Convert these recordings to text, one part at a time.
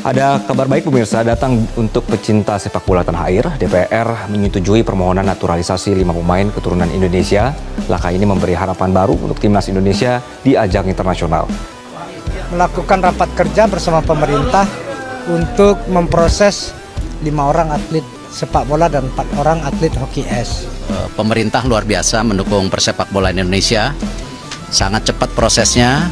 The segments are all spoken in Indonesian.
Ada kabar baik pemirsa, datang untuk pecinta sepak bola tanah air. DPR menyetujui permohonan naturalisasi 5 pemain keturunan Indonesia. Langkah ini memberi harapan baru untuk timnas Indonesia di ajang internasional. Melakukan rapat kerja bersama pemerintah untuk memproses 5 orang atlet sepak bola dan 4 orang atlet hoki es. Pemerintah luar biasa mendukung persepak bola Indonesia. Sangat cepat prosesnya.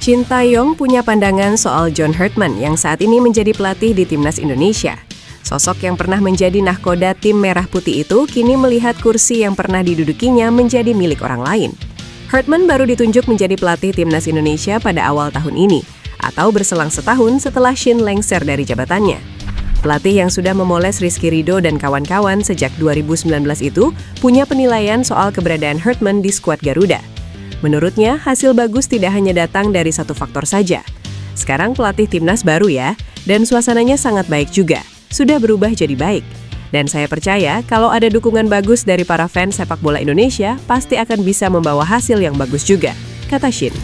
Shin Tae-yong punya pandangan soal John Herdman yang saat ini menjadi pelatih di timnas Indonesia. Sosok yang pernah menjadi nahkoda tim merah putih itu kini melihat kursi yang pernah didudukinya menjadi milik orang lain. Herdman baru ditunjuk menjadi pelatih timnas Indonesia pada awal tahun ini, atau berselang setahun setelah Shin lengser dari jabatannya. Pelatih yang sudah memoles Rizky Ridho dan kawan-kawan sejak 2019 itu punya penilaian soal keberadaan Herdman di skuad Garuda. Menurutnya, hasil bagus tidak hanya datang dari satu faktor saja. Sekarang pelatih timnas baru ya, dan suasananya sangat baik juga. Sudah berubah jadi baik. Dan saya percaya kalau ada dukungan bagus dari para fans sepak bola Indonesia, pasti akan bisa membawa hasil yang bagus juga, kata Shin.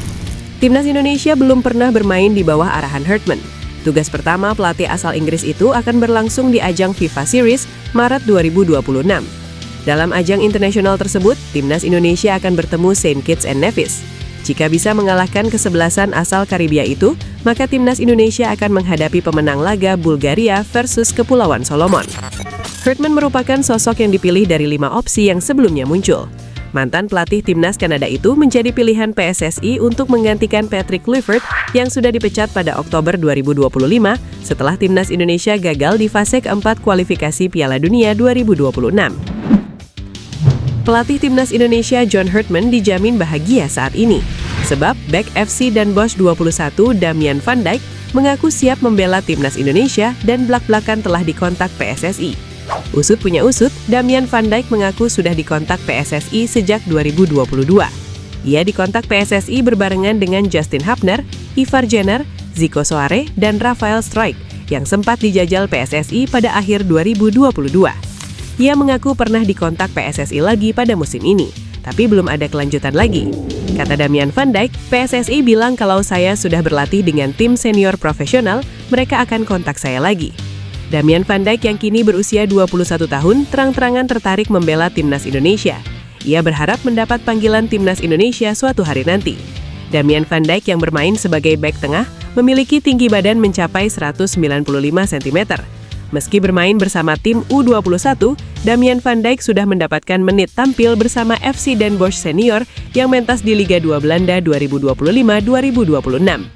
Timnas Indonesia belum pernah bermain di bawah arahan Herdman. Tugas pertama pelatih asal Inggris itu akan berlangsung di ajang FIFA Series Maret 2026. Dalam ajang internasional tersebut, timnas Indonesia akan bertemu Saint Kitts and Nevis. Jika bisa mengalahkan kesebelasan asal Karibia itu, maka timnas Indonesia akan menghadapi pemenang laga Bulgaria versus Kepulauan Solomon. Herdman merupakan sosok yang dipilih dari 5 opsi yang sebelumnya muncul. Mantan pelatih timnas Kanada itu menjadi pilihan PSSI untuk menggantikan Patrick Kluivert yang sudah dipecat pada Oktober 2025 setelah timnas Indonesia gagal di fase keempat kualifikasi Piala Dunia 2026. Pelatih timnas Indonesia John Herdman dijamin bahagia saat ini, sebab bek FC dan Bosch 21 Damian Van Dijk mengaku siap membela timnas Indonesia dan blak-blakan telah dikontak PSSI. Usut punya usut, Damian Van Dijk mengaku sudah dikontak PSSI sejak 2022. Ia dikontak PSSI berbarengan dengan Justin Hapner, Ivar Jenner, Zico Soare, dan Rafael Struijk yang sempat dijajal PSSI pada akhir 2022. Ia mengaku pernah dikontak PSSI lagi pada musim ini, tapi belum ada kelanjutan lagi. Kata Damian Van Dijk, PSSI bilang kalau saya sudah berlatih dengan tim senior profesional, mereka akan kontak saya lagi. Damian Van Dijk yang kini berusia 21 tahun terang-terangan tertarik membela timnas Indonesia. Ia berharap mendapat panggilan timnas Indonesia suatu hari nanti. Damian Van Dijk yang bermain sebagai bek tengah memiliki tinggi badan mencapai 195 cm. Meski bermain bersama tim U21, Damian Van Dijk sudah mendapatkan menit tampil bersama FC Den Bosch Senior yang mentas di Liga 2 Belanda 2025-2026.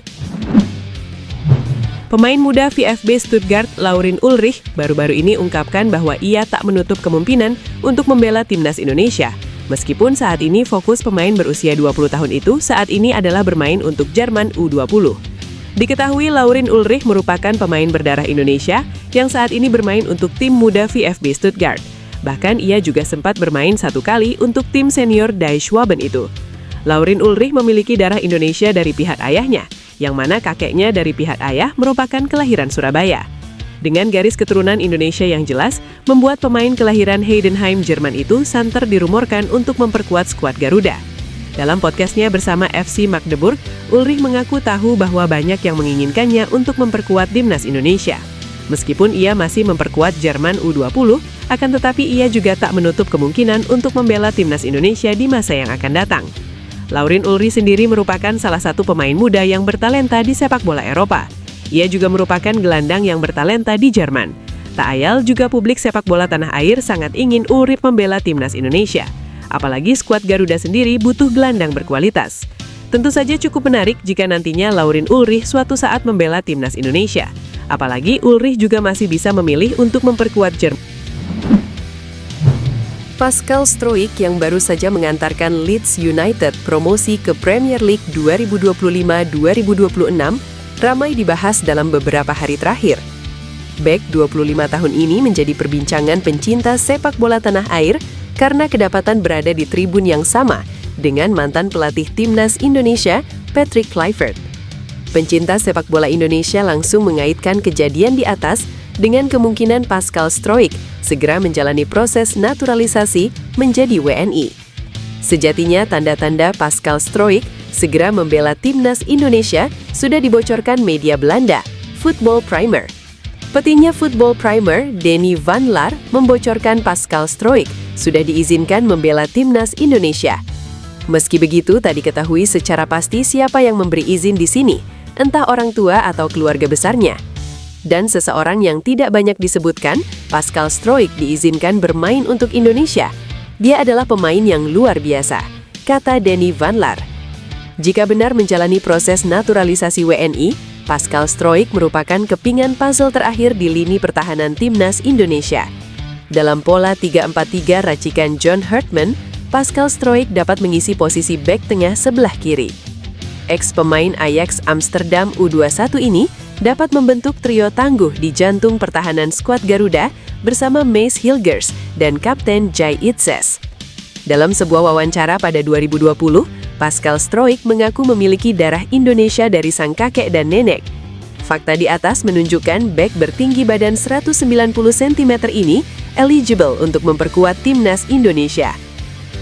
Pemain muda VfB Stuttgart, Laurin Ulrich, baru-baru ini ungkapkan bahwa ia tak menutup kemungkinan untuk membela timnas Indonesia. Meskipun saat ini fokus pemain berusia 20 tahun itu saat ini adalah bermain untuk Jerman U20. Diketahui Laurin Ulrich merupakan pemain berdarah Indonesia yang saat ini bermain untuk tim muda VfB Stuttgart. Bahkan ia juga sempat bermain satu kali untuk tim senior Die Schwaben itu. Laurin Ulrich memiliki darah Indonesia dari pihak ayahnya, yang mana kakeknya dari pihak ayah merupakan kelahiran Surabaya. Dengan garis keturunan Indonesia yang jelas, membuat pemain kelahiran Heidenheim, Jerman itu santer dirumorkan untuk memperkuat skuad Garuda. Dalam podcastnya bersama FC Magdeburg, Ulrich mengaku tahu bahwa banyak yang menginginkannya untuk memperkuat timnas Indonesia. Meskipun ia masih memperkuat Jerman U20, akan tetapi ia juga tak menutup kemungkinan untuk membela timnas Indonesia di masa yang akan datang. Laurin Ulrich sendiri merupakan salah satu pemain muda yang bertalenta di sepak bola Eropa. Ia juga merupakan gelandang yang bertalenta di Jerman. Tak ayal juga publik sepak bola tanah air sangat ingin Ulrich membela timnas Indonesia. Apalagi skuad Garuda sendiri butuh gelandang berkualitas. Tentu saja cukup menarik jika nantinya Laurin Ulrich suatu saat membela timnas Indonesia. Apalagi Ulrich juga masih bisa memilih untuk memperkuat Jerman. Pascal Struijk yang baru saja mengantarkan Leeds United promosi ke Premier League 2025-2026 ramai dibahas dalam beberapa hari terakhir. Bek 25 tahun ini menjadi perbincangan pencinta sepak bola tanah air karena kedapatan berada di tribun yang sama dengan mantan pelatih timnas Indonesia, Patrick Kluivert. Pencinta sepak bola Indonesia langsung mengaitkan kejadian di atas dengan kemungkinan Pascal Stroik segera menjalani proses naturalisasi menjadi WNI. Sejatinya tanda-tanda Pascal Stroik segera membela timnas Indonesia sudah dibocorkan media Belanda, Football Primer. Petinju Football Primer, Denny van Laar, membocorkan Pascal Stroik sudah diizinkan membela timnas Indonesia. Meski begitu, tak diketahui secara pasti siapa yang memberi izin di sini, entah orang tua atau keluarga besarnya. Dan seseorang yang tidak banyak disebutkan, Pascal Stroik diizinkan bermain untuk Indonesia. Dia adalah pemain yang luar biasa, kata Denny van Laar. Jika benar menjalani proses naturalisasi WNI, Pascal Stroik merupakan kepingan puzzle terakhir di lini pertahanan timnas Indonesia. Dalam pola 3-4-3 racikan John Hartman, Pascal Stroik dapat mengisi posisi bek tengah sebelah kiri. Ex-pemain Ajax Amsterdam U21 ini dapat membentuk trio tangguh di jantung pertahanan skuad Garuda bersama Mace Hilgers dan Kapten Jai Itzes. Dalam sebuah wawancara pada 2020, Pascal Stroik mengaku memiliki darah Indonesia dari sang kakek dan nenek. Fakta di atas menunjukkan bek bertinggi badan 190 cm ini eligible untuk memperkuat timnas Indonesia.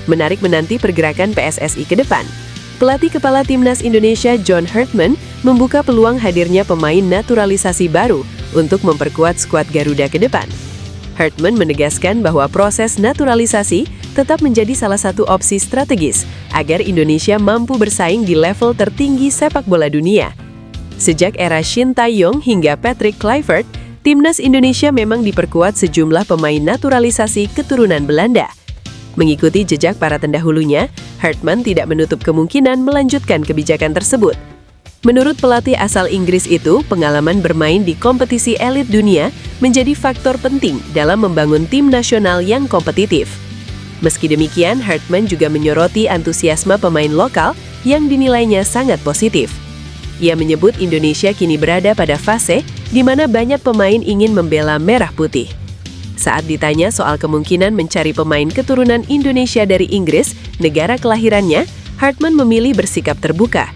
Menarik menanti pergerakan PSSI ke depan. Pelatih kepala timnas Indonesia John Hartman membuka peluang hadirnya pemain naturalisasi baru untuk memperkuat skuad Garuda ke depan. Hartman menegaskan bahwa proses naturalisasi tetap menjadi salah satu opsi strategis agar Indonesia mampu bersaing di level tertinggi sepak bola dunia. Sejak era Shin Tae-yong hingga Patrick Kluivert, timnas Indonesia memang diperkuat sejumlah pemain naturalisasi keturunan Belanda. Mengikuti jejak para terdahulunya, Hartman tidak menutup kemungkinan melanjutkan kebijakan tersebut. Menurut pelatih asal Inggris itu, pengalaman bermain di kompetisi elit dunia menjadi faktor penting dalam membangun tim nasional yang kompetitif. Meski demikian, Hartman juga menyoroti antusiasme pemain lokal yang dinilainya sangat positif. Ia menyebut Indonesia kini berada pada fase di mana banyak pemain ingin membela merah putih. Saat ditanya soal kemungkinan mencari pemain keturunan Indonesia dari Inggris, negara kelahirannya, Hartman memilih bersikap terbuka.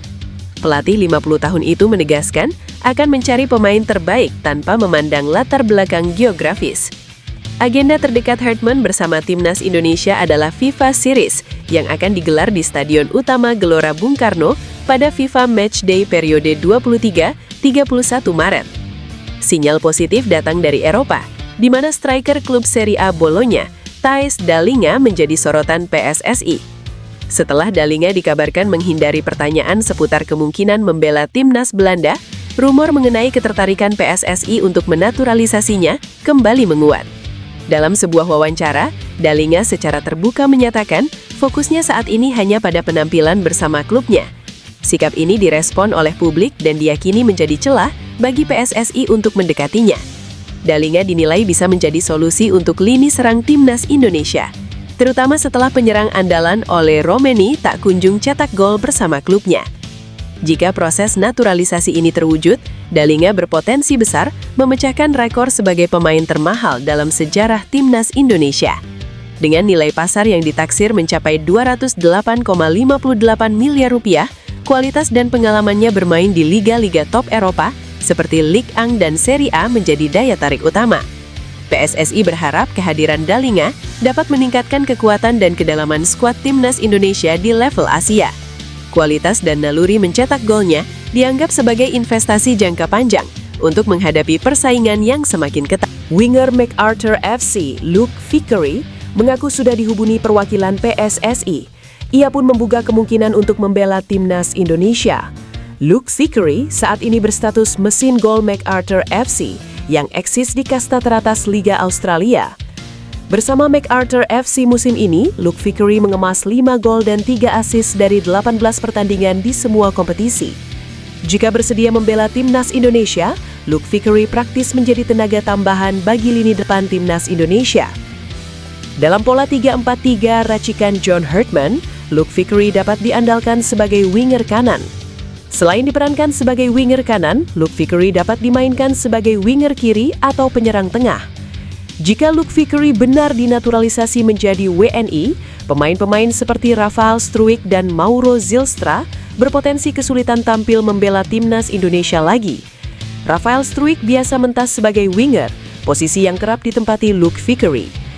Pelatih 50 tahun itu menegaskan akan mencari pemain terbaik tanpa memandang latar belakang geografis. Agenda terdekat Hartman bersama timnas Indonesia adalah FIFA Series yang akan digelar di Stadion Utama Gelora Bung Karno pada FIFA Matchday periode 23-31 Maret. Sinyal positif datang dari Eropa, di mana striker klub Serie A Bologna, Thijs Dallinga menjadi sorotan PSSI. Setelah Dallinga dikabarkan menghindari pertanyaan seputar kemungkinan membela timnas Belanda, rumor mengenai ketertarikan PSSI untuk menaturalisasinya kembali menguat. Dalam sebuah wawancara, Dallinga secara terbuka menyatakan fokusnya saat ini hanya pada penampilan bersama klubnya. Sikap ini direspon oleh publik dan diyakini menjadi celah bagi PSSI untuk mendekatinya. Dallinga dinilai bisa menjadi solusi untuk lini serang timnas Indonesia, terutama setelah penyerang andalan Ole Romeni tak kunjung cetak gol bersama klubnya. Jika proses naturalisasi ini terwujud, Dallinga berpotensi besar memecahkan rekor sebagai pemain termahal dalam sejarah timnas Indonesia. Dengan nilai pasar yang ditaksir mencapai 208,58 miliar rupiah, kualitas dan pengalamannya bermain di liga-liga top Eropa seperti Ligue 1 dan Serie A menjadi daya tarik utama. PSSI berharap kehadiran Dallinga dapat meningkatkan kekuatan dan kedalaman skuad timnas Indonesia di level Asia. Kualitas dan naluri mencetak golnya dianggap sebagai investasi jangka panjang untuk menghadapi persaingan yang semakin ketat. Winger MacArthur FC, Luke Vickery, mengaku sudah dihubungi perwakilan PSSI. Ia pun membuka kemungkinan untuk membela timnas Indonesia. Luke Vickery saat ini berstatus mesin gol MacArthur FC yang eksis di kasta teratas Liga Australia. Bersama MacArthur FC musim ini, Luke Vickery mengemas 5 gol dan 3 assist dari 18 pertandingan di semua kompetisi. Jika bersedia membela timnas Indonesia, Luke Vickery praktis menjadi tenaga tambahan bagi lini depan timnas Indonesia. Dalam pola 3-4-3 racikan John Hartman, Luke Vickery dapat diandalkan sebagai winger kanan. Selain diperankan sebagai winger kanan, Luke Vickery dapat dimainkan sebagai winger kiri atau penyerang tengah. Jika Luke Vickery benar dinaturalisasi menjadi WNI, pemain-pemain seperti Rafael Struijk dan Mauro Zylstra berpotensi kesulitan tampil membela timnas Indonesia lagi. Rafael Struijk biasa mentas sebagai winger, posisi yang kerap ditempati Luke Vickery.